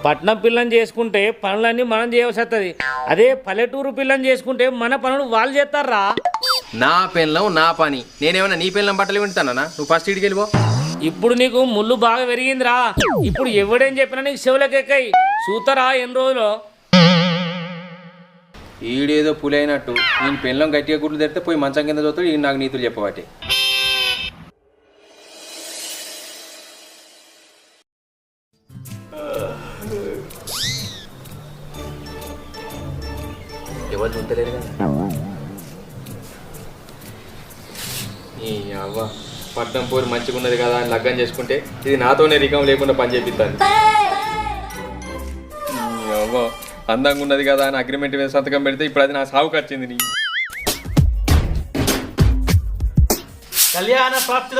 పట్నం పిల్లని చేసుకుంటే పనులన్నీ మనం చేయవలసి వస్తుంది. అదే పల్లెటూరు పిల్లని చేసుకుంటే మన పనులు వాళ్ళు చేస్తారా. నా పెళ్ళం నా పని. నేనేమన్నా నీ పెళ్ళం బట్టలు వింటానా? నువ్వు ఫస్ట్ ఇడికి వెళ్ళిపో. ఇప్పుడు నీకు ముళ్ళు బాగా పెరిగిందిరా. ఇప్పుడు ఎవడేం చెప్పినా నీకు చెవులకెక్కాయి. చూతారా ఎన్ని రోజులు. ఈడేదో పులి అయినట్టు నేను పెళ్ళం గట్టిగా గుడ్లు తెరితే పోయి మంచం కింద చూస్తాడు. ఈ నాకు నీతులు చెప్పబట్టి ఎవరు చూడలేరు కదా. ఈ అవ్వ పట్నం పోరు మంచిగా ఉన్నది కదా అని లగ్గం చేసుకుంటే ఇది నాతోనే రికం లేకుండా పని చేపిస్తాను. అవ్వ అందంగా ఉన్నది కదా అని అగ్రిమెంట్ మీద సంతకం పెడితే ఇప్పుడు అది నా సాగుకు వచ్చింది. నీ కళ్యాణ ప్రాప్తి